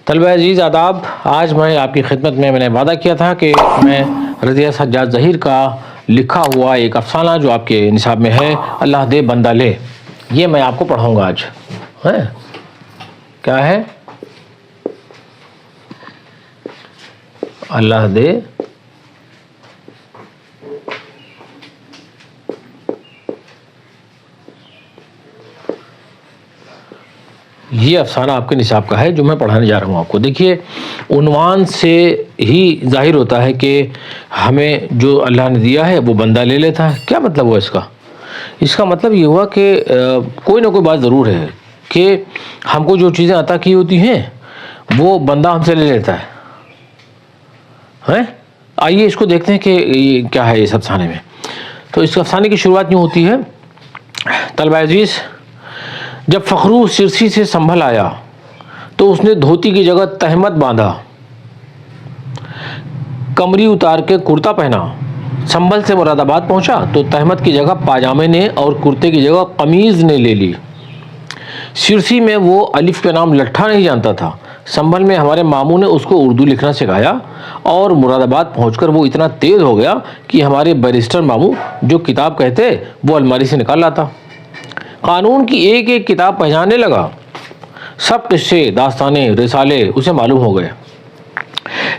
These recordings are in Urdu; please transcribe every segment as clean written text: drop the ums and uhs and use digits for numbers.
طلبہ عزیز آداب، آج میں آپ کی خدمت میں نے وعدہ کیا تھا کہ میں رضیہ سجاد ظہیر کا لکھا ہوا ایک افسانہ جو آپ کے نصاب میں ہے، اللہ دے بندہ لے، یہ میں آپ کو پڑھاؤں گا آج. کیا ہے؟ اللہ دے یہ افسانہ آپ کے نصاب کا ہے جو میں پڑھانے جا رہا ہوں آپ کو. دیکھیے، عنوان سے ہی ظاہر ہوتا ہے کہ ہمیں جو اللہ نے دیا ہے وہ بندہ لے لیتا ہے. کیا مطلب ہوا اس کا؟ اس کا مطلب یہ ہوا کہ کوئی نہ کوئی بات ضرور ہے کہ ہم کو جو چیزیں عطا کی ہوتی ہیں وہ بندہ ہم سے لے لیتا ہے. آئیے اس کو دیکھتے ہیں کہ یہ کیا ہے اس افسانے میں. تو اس افسانے کی شروعات یوں ہوتی ہے. طلبہ عزیز، جب فخرو سرسی سے سنبھل آیا تو اس نے دھوتی کی جگہ تہمت باندھا، کمری اتار کے کرتا پہنا. سنبھل سے مراد آباد پہنچا تو تہمت کی جگہ پاجامے نے اور کرتے کی جگہ قمیض نے لے لی. سرسی میں وہ الف کے نام لٹھا نہیں جانتا تھا. سنبھل میں ہمارے ماموں نے اس کو اردو لکھنا سکھایا اور مراد آباد پہنچ کر وہ اتنا تیز ہو گیا کہ ہمارے بیرسٹر ماموں جو کتاب کہتے وہ الماری سے نکال لاتا. قانون کی ایک ایک کتاب پہچاننے لگا. سب قصے، داستانیں، رسالے اسے معلوم ہو گئے.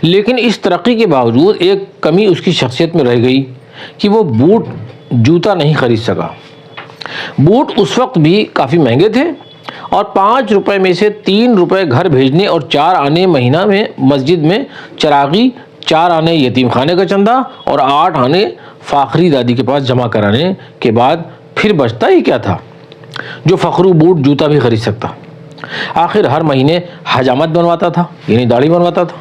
لیکن اس ترقی کے باوجود ایک کمی اس کی شخصیت میں رہ گئی کہ وہ بوٹ جوتا نہیں خرید سکا. بوٹ اس وقت بھی کافی مہنگے تھے اور 5 روپے میں سے 3 روپے گھر بھیجنے اور 4 آنے مہینہ میں مسجد میں چراغی، 4 آنے یتیم خانے کا چندہ اور 8 آنے فاخری دادی کے پاس جمع کرانے کے بعد پھر بچتا ہی کیا تھا جو فخرو بوٹ جوتا بھی خرید سکتا. آخر ہر مہینے حجامت بنواتا تھا، یعنی داڑھی بنواتا تھا،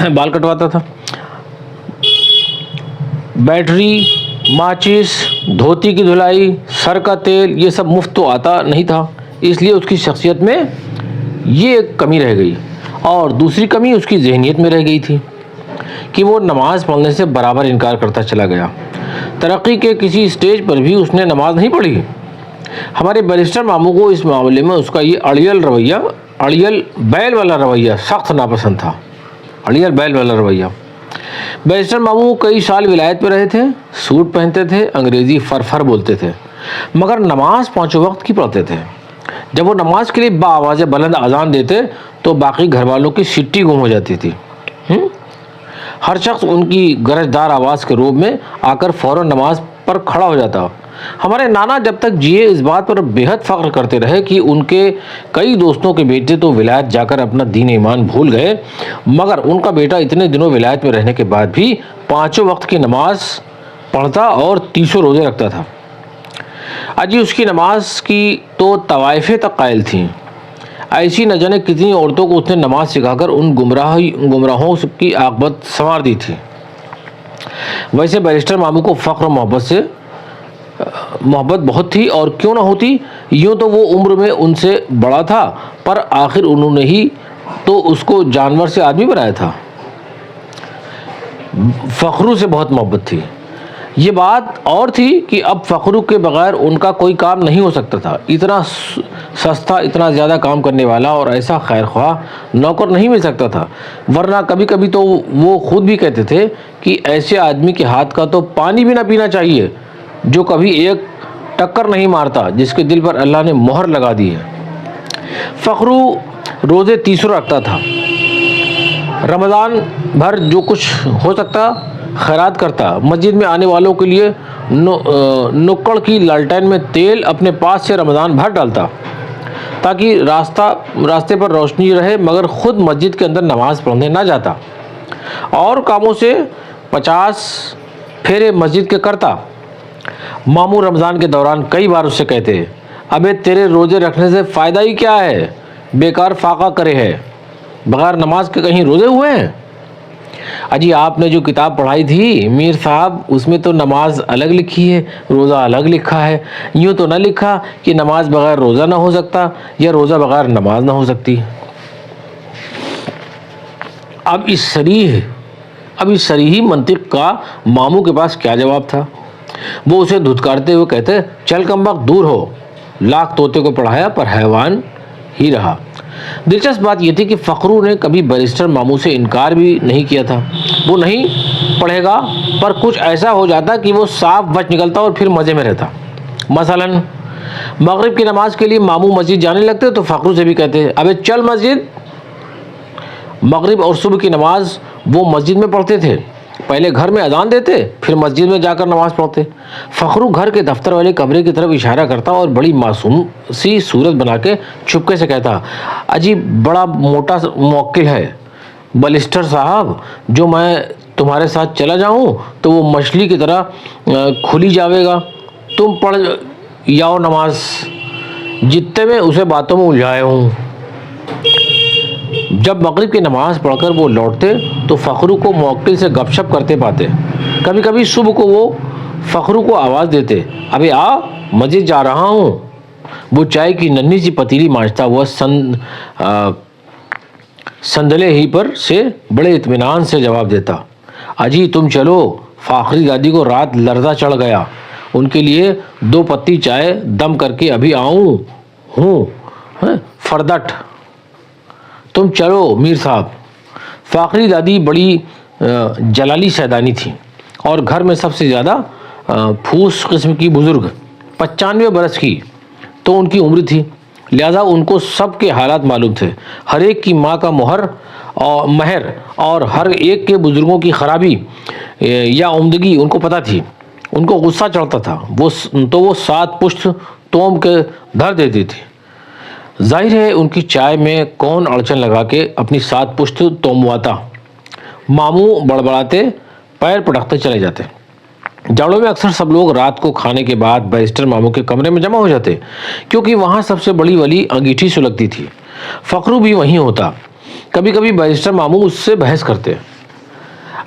بال کٹواتا تھا. بیٹری، ماچس، دھوتی کی دھلائی، سر کا تیل، یہ سب مفت تو آتا نہیں تھا. اس لیے اس کی شخصیت میں یہ ایک کمی رہ گئی. اور دوسری کمی اس کی ذہنیت میں رہ گئی تھی کہ وہ نماز پڑھنے سے برابر انکار کرتا چلا گیا. ترقی کے کسی اسٹیج پر بھی اس نے نماز نہیں پڑھی. ہمارے بیرسٹر ماموں کو اس معاملے میں اس کا یہ اڑیل بیل والا رویہ سخت ناپسند تھا. اڑیل بیل والا رویہ. بیرسٹر ماموں کئی سال ولایت میں رہے تھے، سوٹ پہنتے تھے، انگریزی فر بولتے تھے، مگر نماز 5 وقت کی پڑھتے تھے. جب وہ نماز کے لیے بآواز بلند اذان دیتے تو باقی گھر والوں کی سٹی گم ہو جاتی تھی. ہر شخص ان کی گرجدار آواز کے روب میں آ کر فوراً نماز پر کھڑا ہو جاتا. ہمارے نانا جب تک جیے اس بات پر بے حد فخر کرتے رہے کہ ان کے کئی دوستوں کے بیٹے تو ولایت جا کر اپنا دین ایمان بھول گئے، مگر ان کا بیٹا اتنے دنوں ولایت میں رہنے کے بعد بھی 5 وقت کی نماز پڑھتا اور 30 روزے رکھتا تھا. اجی اس کی نماز کی تو طوائفیں تک قائل تھیں. ایسی نہ جانے کتنی عورتوں کو اس نے نماز سکھا کر ان گمراہوں کی عاقبت سنوار دی تھی. ویسے بیرسٹر ماموں کو فخر و محبت بہت تھی، اور کیوں نہ ہوتی، یوں تو وہ عمر میں ان سے بڑا تھا، پر آخر انہوں نے ہی تو اس کو جانور سے آدمی بنایا تھا. فخرو سے بہت محبت تھی. یہ بات اور تھی کہ اب فخرو کے بغیر ان کا کوئی کام نہیں ہو سکتا تھا. اتنا سستا، اتنا زیادہ کام کرنے والا اور ایسا خیر خواہ نوکر نہیں مل سکتا تھا. ورنہ کبھی کبھی تو وہ خود بھی کہتے تھے کہ ایسے آدمی کے ہاتھ کا تو پانی بھی نہ پینا چاہیے جو کبھی ایک ٹکر نہیں مارتا، جس کے دل پر اللہ نے مہر لگا دی ہے. فخرو روزے 30 رکھتا تھا. رمضان بھر جو کچھ ہو سکتا خیرات کرتا. مسجد میں آنے والوں کے لیے نکڑ کی لالٹین میں تیل اپنے پاس سے رمضان بھر ڈالتا تاکہ راستے پر روشنی رہے، مگر خود مسجد کے اندر نماز پڑھنے نہ جاتا. اور کاموں سے 50 پھیرے مسجد کے کرتا. ماموں رمضان کے دوران کئی بار اس سے کہتے، ابے تیرے روزے رکھنے سے فائدہ ہی کیا ہے، بیکار فاقہ کرے ہے، بغیر نماز کے کہیں روزے ہوئے ہیں. اجی آپ نے جو کتاب پڑھائی تھی میر صاحب، اس میں تو نماز الگ لکھی ہے، روزہ الگ لکھا ہے. یوں تو نہ لکھا کہ نماز بغیر روزہ نہ ہو سکتا یا روزہ بغیر نماز نہ ہو سکتی. اب اس صریحی منطق کا ماموں کے پاس کیا جواب تھا؟ وہ اسے دھتکارتے ہوئے کہتے، چل کم وقت دور ہو، لاکھ طوطے کو پڑھایا پر حیوان ہی رہا۔ دلچسپ بات یہ تھی کہ فخرو نے کبھی بیرسٹر ماموں سے انکار بھی نہیں کیا تھا۔ وہ نہیں پڑھے گا، پر کچھ ایسا ہو جاتا کہ وہ صاف بچ نکلتا اور پھر مزے میں رہتا۔ مثلاً مغرب کی نماز کے لیے ماموں مسجد جانے لگتے تو فخرو سے بھی کہتے ابے چل مسجد۔ مغرب اور صبح کی نماز وہ مسجد میں پڑھتے تھے، پہلے گھر میں اذان دیتے پھر مسجد میں جا کر نماز پڑھتے۔ فخرو گھر کے دفتر والے کمرے کی طرف اشارہ کرتا اور بڑی معصوم سی صورت بنا کے چھپکے سے کہتا اجی بڑا موٹا موکل ہے بیرسٹر صاحب، جو میں تمہارے ساتھ چلا جاؤں تو وہ مچھلی کی طرح کھلی جاوے گا۔ تم پڑھ یاؤ نماز، جتنے میں اسے باتوں میں الجھائے ہوں۔ جب مغرب کی نماز پڑھ کر وہ لوٹتے تو فخرو کو موکل سے گپ شپ کرتے پاتے۔ کبھی کبھی صبح کو وہ فخرو کو آواز دیتے ابے آ مسجد جا رہا ہوں۔ وہ چائے کی ننھی سی پتیلی مانجتا ہوا سندلے ہی پر سے بڑے اطمینان سے جواب دیتا اجی تم چلو۔ فاخری دادی کو رات لرزہ چڑھ گیا، ان کے لیے 2 پتی چائے دم کر کے ابھی آؤں ہوں فردٹ۔ تم چلو میر صاحب۔ فاخری دادی بڑی جلالی سیدانی تھی اور گھر میں سب سے زیادہ پھوس قسم کی بزرگ، 95 برس کی تو ان کی عمر تھی، لہذا ان کو سب کے حالات معلوم تھے، ہر ایک کی ماں کا مہر اور ہر ایک کے بزرگوں کی خرابی یا عمدگی ان کو پتہ تھی۔ ان کو غصہ چڑھتا تھا وہ 7 پشت توم کے دھر دیتی تھی۔ ظاہر ہے ان کی چائے میں کون اڑچن لگا کے اپنی 7 پشت تومواتا۔ ماموں بڑبڑاتے پیر پٹکتے چلے جاتے۔ جاڑوں میں اکثر سب لوگ رات کو کھانے کے بعد بیرسٹر ماموں کے کمرے میں جمع ہو جاتے، کیونکہ وہاں سب سے بڑی والی انگیٹھی سلگتی تھی۔ فخرو بھی وہیں ہوتا۔ کبھی کبھی بیرسٹر ماموں اس سے بحث کرتے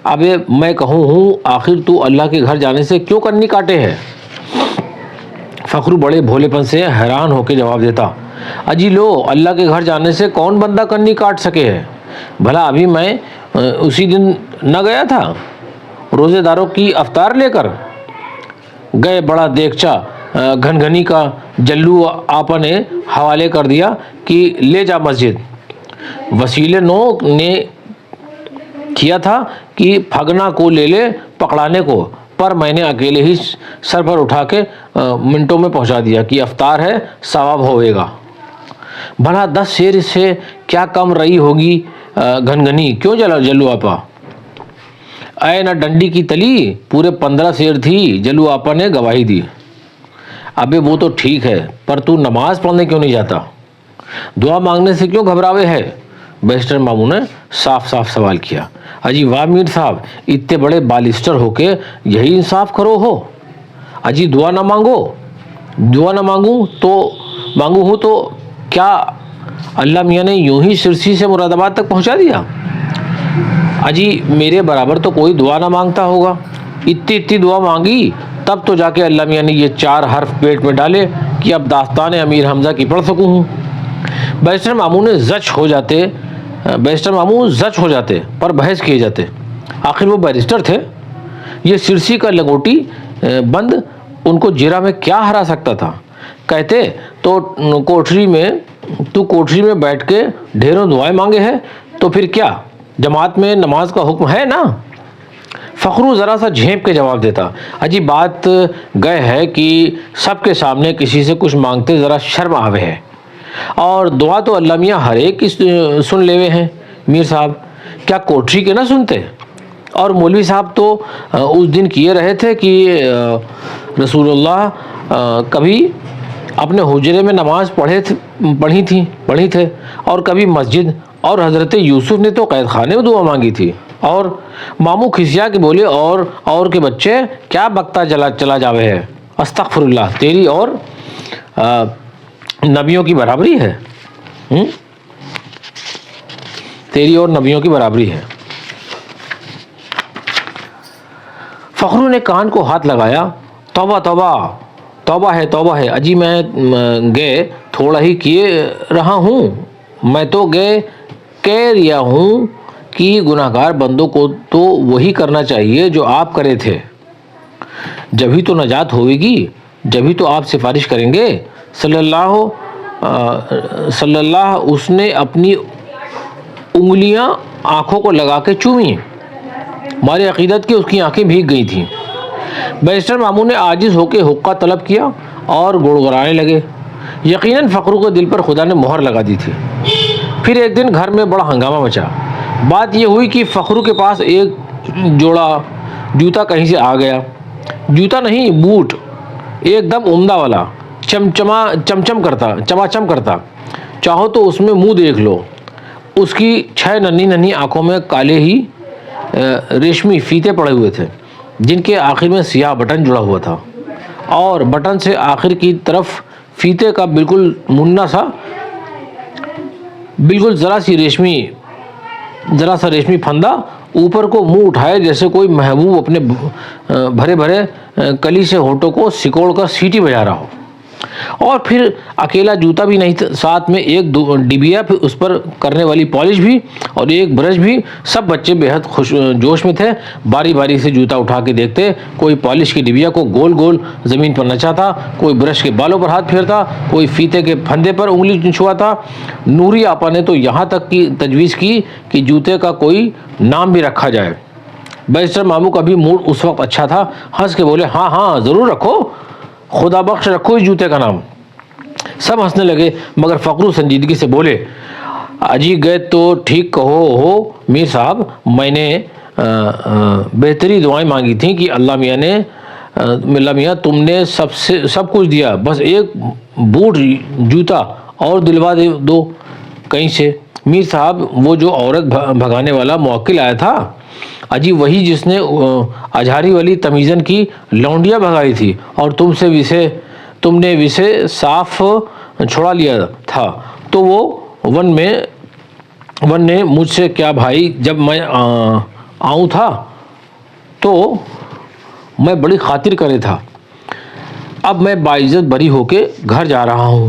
ابے میں کہوں ہوں آخر تو اللہ کے گھر جانے سے کیوں کنی کاٹے ہے؟ فخرو بڑے بھولے پن سے حیران ہو کے جواب دیتا اجی لو اللہ کے گھر جانے سے کون بندہ کنی کاٹ سکے ہے؟ بھلا ابھی میں اسی دن نہ گیا تھا روزے داروں کی افطار لے کر گئے، بڑا دیگچا گھنگھنی کا جلو آپا نے حوالے کر دیا کہ لے جا مسجد۔ وسیلے نو نے کیا تھا کہ پھگنا کو لے لے پکڑانے کو، پر میں نے اکیلے ہی سر پر اٹھا کے منٹوں میں پہنچا دیا کہ افطار ہے ثواب ہوئے گا۔ بھلا 10 شیر سے کیا کم رہی ہوگی گھنگھنی، کیوں جلو آپا؟ اے نہ ڈنڈی کی تلی، پورے 15 شیر تھی، جلو آپا نے گواہی دی۔ ابے وہ تو ٹھیک ہے، پر تو نماز پڑھنے کیوں نہیں جاتا؟ دعا مانگنے سے کیوں گھبراوے ہے؟ بیرسٹر ماموں نے صاف صاف سوال کیا۔ اجی واہ میر صاحب، اتنے بڑے بیرسٹر ہو کے یہی انصاف کرو ہو؟ اجی دعا نہ مانگوں ہوں تو کیا اللہ میاں نے یوں ہی سرسی سے مراد آباد تک پہنچا دیا؟ اجی میرے برابر تو کوئی دعا نہ مانگتا ہوگا، اتنی دعا مانگی تب تو جا کے اللہ میاں نے یہ 4 حرف پیٹ میں ڈالے کہ اب داستان امیر حمزہ کی پڑھ سکوں ہوں۔ بیرسٹر ماموں زچ ہو جاتے پر بحث کیے جاتے۔ آخر وہ بیرسٹر تھے، یہ سرسی کا لنگوٹی بند ان کو جرا میں کیا ہرا سکتا تھا؟ کہتے تو کوٹری میں بیٹھ کے ڈھیروں دعائیں مانگے ہیں، تو پھر کیا جماعت میں نماز کا حکم ہے نا؟ فخرو ذرا سا جھینپ کے جواب دیتا اجی بات گئے ہے کہ سب کے سامنے کسی سے کچھ مانگتے ذرا شرم آوے ہے، اور دعا تو اللہ میاں ہر ایک کی سن لیوے ہیں میر صاحب، کیا کوٹری کے نہ سنتے؟ اور مولوی صاحب تو اس دن کیے رہے تھے کہ رسول اللہ کبھی اپنے حجرے میں نماز پڑھی تھے اور کبھی مسجد، اور حضرت یوسف نے تو قید خانے میں دعا مانگی تھی۔ اور ماموں کھسیا کے بولے اور کے بچے کیا بکتا چلا جاوے ہے؟ استغفر اللہ، تیری اور نبیوں کی برابری ہے، تیری اور نبیوں کی برابری ہے۔ فخرو نے کان کو ہاتھ لگایا توبہ ہے اجی میں گئے تھوڑا ہی کیے رہا ہوں، میں تو گئے کہہ رہا ہوں کہ گناہگار بندوں کو تو وہی کرنا چاہیے جو آپ کرے تھے، جبھی تو نجات ہوئے گی، جبھی تو آپ سفارش کریں گے۔ صلی اللہ صلی اللہ اس نے اپنی انگلیاں آنکھوں کو لگا کے چومی، ہماری عقیدت کی اس کی آنکھیں بھیگ گئی تھیں۔ بیرسٹر ماموں نے عاجز ہو کے حقہ طلب کیا اور گڑگڑانے لگے۔ یقیناً فخرو کے دل پر خدا نے مہر لگا دی تھی۔ پھر ایک دن گھر میں بڑا ہنگامہ مچا۔ بات یہ ہوئی کہ فخرو کے پاس ایک جوڑا جوتا کہیں سے آ گیا، جوتا نہیں بوٹ، ایک دم عمدہ والا، چمچم کرتا، چاہو تو اس میں منہ دیکھ لو۔ اس کی 6 ننھی آنکھوں میں کالے ہی ریشمی فیتے پڑے ہوئے تھے جن کے آخر میں سیاہ بٹن جڑا ہوا تھا، اور بٹن سے آخر کی طرف فیتے کا بالکل منا سا، بالکل ذرا سا ریشمی پھندا اوپر کو منہ اٹھائے جیسے کوئی محبوب اپنے بھرے کلی سے ہونٹوں کو سکوڑ کر سیٹی بجا رہا ہو۔ اور پھر اکیلا جوتا بھی نہیں تھا، ساتھ میں ایک ڈبیا، پھر اس پر کرنے والی پالش بھی اور ایک برش بھی۔ سب بچے بے حد جوش میں تھے، باری باری سے جوتا اٹھا کے دیکھتے، کوئی پالش کی ڈبیا کو گول گول زمین پر نچاتا، کوئی برش کے بالوں پر ہاتھ پھیرتا، کوئی فیتے کے پھندے پر انگلی چھواتا۔ نوری آپا نے تو یہاں تک کی تجویز کی کہ جوتے کا کوئی نام بھی رکھا جائے۔ بیرسٹر ماموں کا بھی موڈ اس وقت اچھا تھا، ہنس کے بولے ہاں ضرور رکھو، خدا بخش رکھو اس جوتے کا نام۔ سب ہنسنے لگے، مگر فخرو سنجیدگی سے بولے اجی گئے تو ٹھیک کہو ہو میر صاحب، میں نے بہتری دعائیں مانگی تھیں کہ اللہ میاں تم نے سب کچھ دیا، بس ایک بوٹ جوتا اور دلوا دو کہیں سے۔ میر صاحب وہ جو عورت بھگانے والا موکل آیا تھا، اجی وہی جس نے اجھاری والی تمیزن کی لونڈیاں بھگائی تھی، اور تم نے وسے صاف چھوڑا لیا تھا، تو وہ ون نے مجھ سے کیا بھائی، جب میں آؤں تھا تو میں بڑی خاطر کرے تھا، اب میں باعزت بری ہو کے گھر جا رہا ہوں،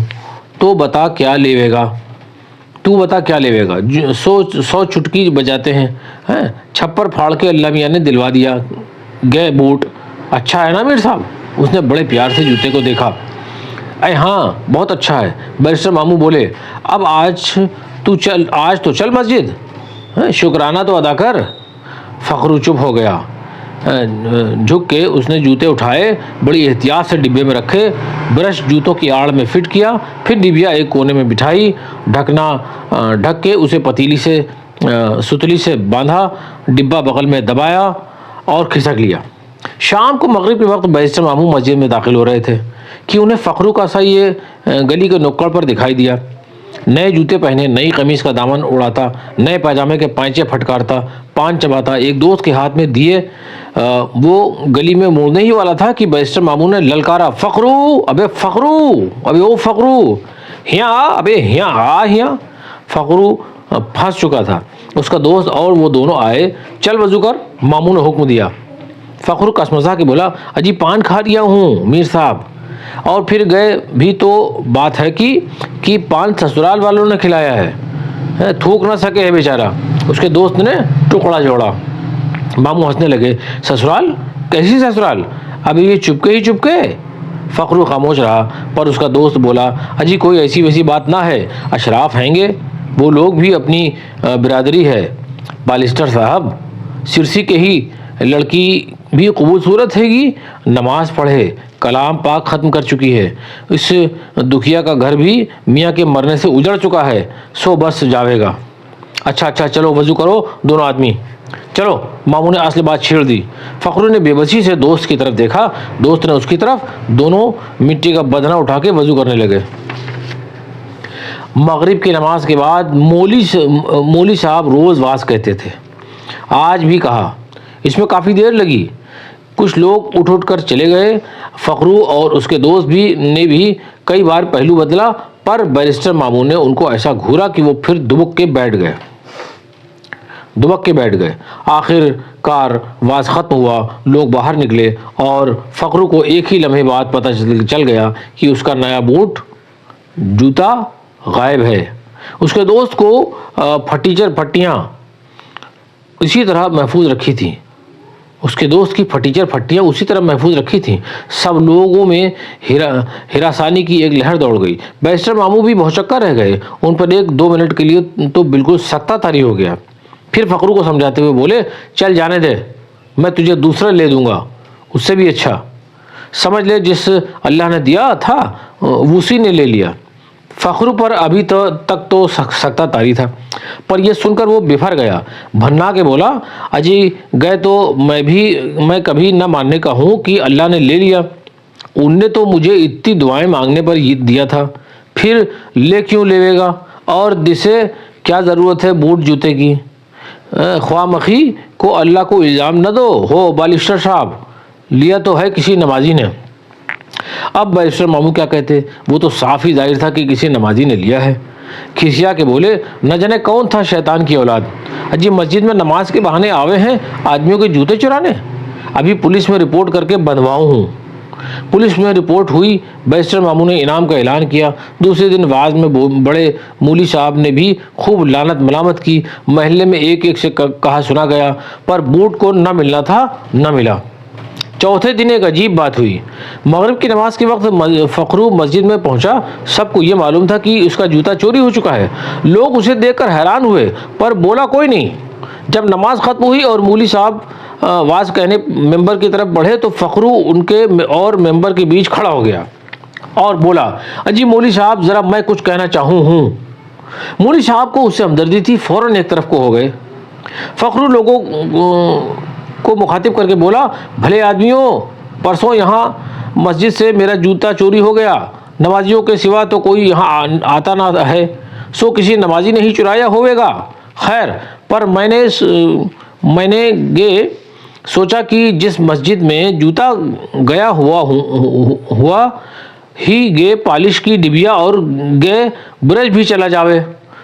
تو بتا کیا لیوے گا، سو چٹکی بجاتے ہیں، چھپر پھاڑ کے اللہ میاں نے دلوا دیا گئے بوٹ۔ اچھا ہے نا میر صاحب؟ اس نے بڑے پیار سے جوتے کو دیکھا۔ اے ہاں بہت اچھا ہے، بیرسٹر ماموں بولے۔ اب آج تو چل مسجد، شکرانہ تو ادا کر۔ فخرو چپ ہو گیا۔ جھک کے اس نے جوتے اٹھائے، بڑی احتیاط سے ڈبے میں رکھے، برش جوتوں کی آڑ میں فٹ کیا، پھر ڈبیا ایک کونے میں بٹھائی، ڈھک کے اسے ستلی سے باندھا، ڈبہ بغل میں دبایا اور کھسک لیا۔ شام کو مغرب کے وقت بیرسٹر ماموں مسجد میں داخل ہو رہے تھے کہ انہیں فخرو کا سا یہ گلی کے نکڑ پر دکھائی دیا، نئے جوتے پہنے، نئی قمیص کا دامن اڑاتا، نئے پائجامے کے پائچے پھٹکارتا، پان چباتا، ایک دوست کے ہاتھ میں دیے وہ گلی میں موڑنے ہی والا تھا کہ بیرسٹر ماموں نے للکارا، فخرو، ابے او فخرو، ہیاں آ، ابے ہیاں آ ہیاں۔ فخرو پھنس چکا تھا، اس کا دوست اور وہ دونوں آئے۔ چل وضو کر، ماموں نے حکم دیا۔ فخرو کسمسا کے بولا اجی پان کھا لیا ہوں میر صاحب، اور پھر گئے بھی تو بات ہے کہ پان سسرال والوں نے کھلایا ہے، تھوک نہ سکے ہے بیچارہ۔ اس کے دوست نے ٹکڑا جوڑا۔ ماموں ہنسنے لگے۔ سسرال؟ کیسی سسرال؟ ابھی یہ چپکے فخرو خاموش رہا، پر اس کا دوست بولا اجی کوئی ایسی ویسی بات نہ ہے، اشراف ہیں گے، وہ لوگ بھی اپنی برادری ہے، بالسٹر صاحب سرسی کے ہی لڑکی بھی قبول صورت ہے گی، نماز پڑھے، کلام پاک ختم کر چکی ہے، اس دکھیا کا گھر بھی میاں کے مرنے سے اجڑ چکا ہے، سو بس جاوے گا۔ اچھا چلو وضو کرو دونوں آدمی، چلو۔ ماموں نے اصل بات چھیڑ دی۔ فخرو نے بے بسی سے دوست کی طرف دیکھا، دوست نے اس کی طرف، دونوں مٹی کا بدنہ اٹھا کے وضو کرنے لگے۔ مغرب کی نماز کے بعد مولی صاحب روز واز کہتے تھے، آج بھی کہا، اس میں کافی دیر لگی، کچھ لوگ اٹھ کر چلے گئے، فخرو اور اس کے دوست نے بھی کئی بار پہلو بدلا، پر بیرسٹر ماموں نے ان کو ایسا گھورا کہ وہ پھر دبک کے بیٹھ گئے۔ آخر کار واز ختم ہوا، لوگ باہر نکلے، اور فخرو کو ایک ہی لمحے بعد پتہ چل گیا کہ اس کا نیا بوٹ جوتا غائب ہے۔ اس کے دوست کو پھٹیاں اسی طرح محفوظ رکھی تھیں۔ اس کے دوست کی پھٹیچر پھٹیاں اسی طرح محفوظ رکھی تھیں۔ سب لوگوں میں ہراسانی کی ایک لہر دوڑ گئی۔ بیرسٹر مامو بھی بہچکا رہ گئے۔ ان پر 1-2 منٹ کے لیے تو بالکل سکتہ طاری ہو گیا۔ پھر فخرو کو سمجھاتے ہوئے بولے، چل جانے دے، میں تجھے دوسرا لے دوں گا، اس سے بھی اچھا۔ سمجھ لے جس اللہ نے دیا تھا اسی نے لے لیا۔ فخرو پر ابھی تک تو سکتہ طاری تھا، پر یہ سن کر وہ بفر گیا۔ بھنا کے بولا، اجی گئے تو میں کبھی نہ ماننے کا ہوں کہ اللہ نے لے لیا۔ ان نے تو مجھے اتنی دعائیں مانگنے پر دیا تھا، پھر لے کیوں لیے گا؟ اور دسے کیا ضرورت ہے بوٹ جوتے کی؟ خواہ مخی کو اللہ کو الزام نہ دو ہو بیرسٹر صاحب، لیا تو ہے کسی نمازی نے۔ اب بیرسٹر مامو کیا کہتے، وہ تو صاف ہی ظاہر تھا کہ کسی نمازی نے لیا ہے۔ کھسیا کے بولے، نہ جانے کون تھا شیطان کی اولاد، اجی مسجد میں نماز کے بہانے آوے ہیں آدمیوں کے جوتے چرانے۔ ابھی پولیس میں رپورٹ کر کے بندھواؤں ہوں۔ پولیس میں رپورٹ ہوئی، بیرسٹر مامو نے انعام کا اعلان کیا۔ دوسرے دن واز میں بڑے مولی صاحب نے بھی خوب لعنت ملامت کی۔ محلے میں ایک سے کہا سنا گیا، پر بوٹ کو نہ ملنا تھا نہ ملا۔ چوتھے دن ایک عجیب بات ہوئی۔ مغرب کی نماز کے وقت فخرو مسجد میں پہنچا۔ سب کو یہ معلوم تھا کہ اس کا جوتا چوری ہو چکا ہے۔ لوگ اسے دیکھ کر حیران ہوئے، پر بولا کوئی نہیں۔ جب نماز ختم ہوئی اور مولی صاحب واز کہنے ممبر کی طرف بڑھے تو فخرو ان کے اور ممبر کے بیچ کھڑا ہو گیا اور بولا، اجی مولی صاحب ذرا میں کچھ کہنا چاہوں ہوں۔ مولی صاحب کو اس سے ہمدردی تھی، فوراً ایک طرف کو ہو گئے۔ فخرو لوگوں کو مخاطب کر کے بولا، بھلے آدمیوں، پرسوں یہاں مسجد سے میرا جوتا چوری ہو گیا۔ نمازیوں کے سوا تو کوئی یہاں آتا نہ ہے، سو کسی نمازی نے ہی چرایا ہوئے گا۔ خیر، پر میں نے سوچا کہ جس مسجد میں جوتا گیا ہوا ہی گے پالش کی ڈبیا اور گے برش بھی چلا جاوے،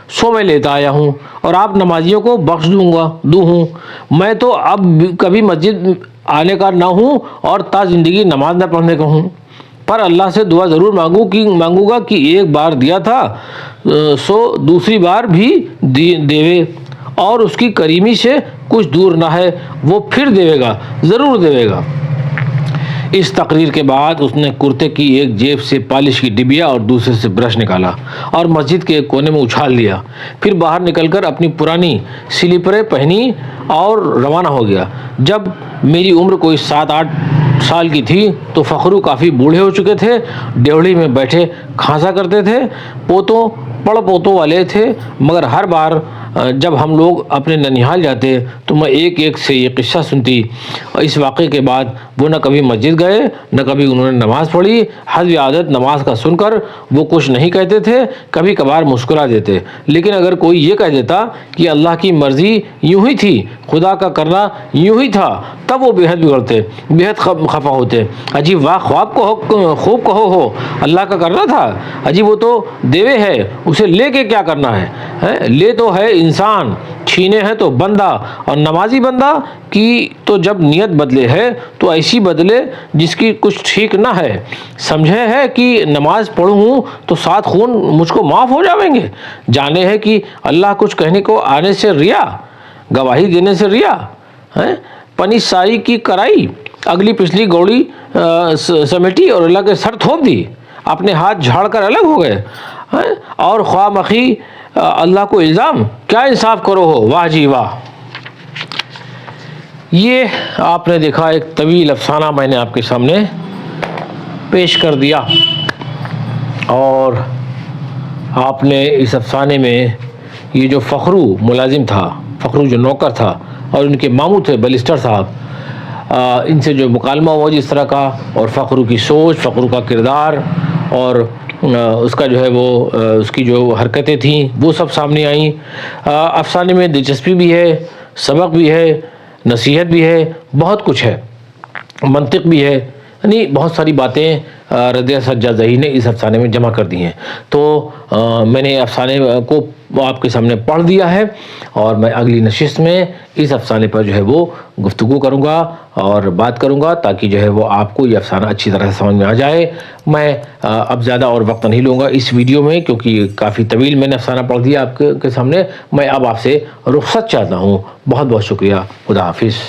سو میں لیتا آیا ہوں اور آپ نمازیوں کو بخش دوں ہوں۔ میں تو اب کبھی مسجد آنے کا نہ ہوں اور تا زندگی نماز نہ پڑھنے کا ہوں، پر اللہ سے دعا ضرور مانگوں گا کہ ایک بار دیا تھا سو دوسری بار بھی دیوے، اور اس کی کریمی سے کچھ دور نہ ہے، وہ پھر دیوے گا، ضرور دیوے گا۔ اس تقریر کے بعد اس نے کرتے کی ایک جیب سے پالش کی ڈبیا اور دوسرے سے برش نکالا اور مسجد کے ایک کونے میں اچھال دیا۔ پھر باہر نکل کر اپنی پرانی سلیپریں پہنی اور روانہ ہو گیا۔ جب میری عمر کوئی 7-8 سال کی تھی تو فخرو کافی بوڑھے ہو چکے تھے، ڈیوڑی میں بیٹھے کھانسا کرتے تھے، پوتوں والے تھے، مگر ہر بار جب ہم لوگ اپنے ننیحال جاتے تو میں ایک سے یہ قصہ سنتی۔ اس واقعے کے بعد وہ نہ کبھی مسجد گئے نہ کبھی انہوں نے نماز پڑھی۔ حسب عادت نماز کا سن کر وہ کچھ نہیں کہتے تھے، کبھی کبھار مسکرا دیتے، لیکن اگر کوئی یہ کہہ دیتا کہ اللہ کی مرضی یوں ہی تھی، خدا کا کرنا یوں ہی تھا، تب وہ بےحد بگڑتے، بےحد خفا ہوتے۔ اجی واہ، خوب کہو ہو، اللہ کا کرنا تھا، اجی وہ تو دیوے ہے، اسے لے کے کیا کرنا ہے؟ لے تو ہے انسان، چھینے ہیں تو بندہ، اور نمازی بندہ کی تو جب نیت بدلے ہے تو ایسی بدلے جس کی کچھ ٹھیک نہ ہے۔ سمجھے ہے کہ نماز پڑھوں تو 7 خون مجھ کو معاف ہو جائیں گے؟ جانے ہے کہ اللہ کچھ کہنے کو آنے سے ریا، گواہی دینے سے ریا، پنی ساری کی کرائی، اگلی پچھلی گوڑی سمیٹی اور اللہ کے سر تھوپ دی، اپنے ہاتھ جھاڑ کر الگ ہو گئے، اور خواہ مخی اللہ کو الزام، کیا انصاف کرو ہو، واہ جی واہ۔ یہ آپ نے دیکھا ایک طویل افسانہ میں نے آپ کے سامنے پیش کر دیا، اور آپ نے اس افسانے میں یہ جو فخرو ملازم تھا، فخرو جو نوکر تھا، اور ان کے ماموں تھے بیرسٹر صاحب، ان سے جو مکالمہ ہوا جس طرح کا، اور فخرو کی سوچ، فخرو کا کردار، اور اس کا جو ہے وہ اس کی جو حرکتیں تھیں وہ سب سامنے آئیں۔ افسانے میں دلچسپی بھی ہے، سبق بھی ہے، نصیحت بھی ہے، بہت کچھ ہے، منطق بھی ہے، یعنی بہت ساری باتیں رضیہ سجاد زہی نے اس افسانے میں جمع کر دی ہیں۔ تو میں نے افسانے کو آپ کے سامنے پڑھ دیا ہے، اور میں اگلی نشست میں اس افسانے پر جو ہے وہ گفتگو کروں گا اور بات کروں گا، تاکہ جو ہے وہ آپ کو یہ افسانہ اچھی طرح سے سمجھ میں آ جائے۔ میں اب زیادہ اور وقت نہیں لوں گا اس ویڈیو میں، کیونکہ کافی طویل میں نے افسانہ پڑھ دیا آپ کے سامنے۔ میں اب آپ سے رخصت چاہتا ہوں۔ بہت بہت شکریہ، خدا حافظ۔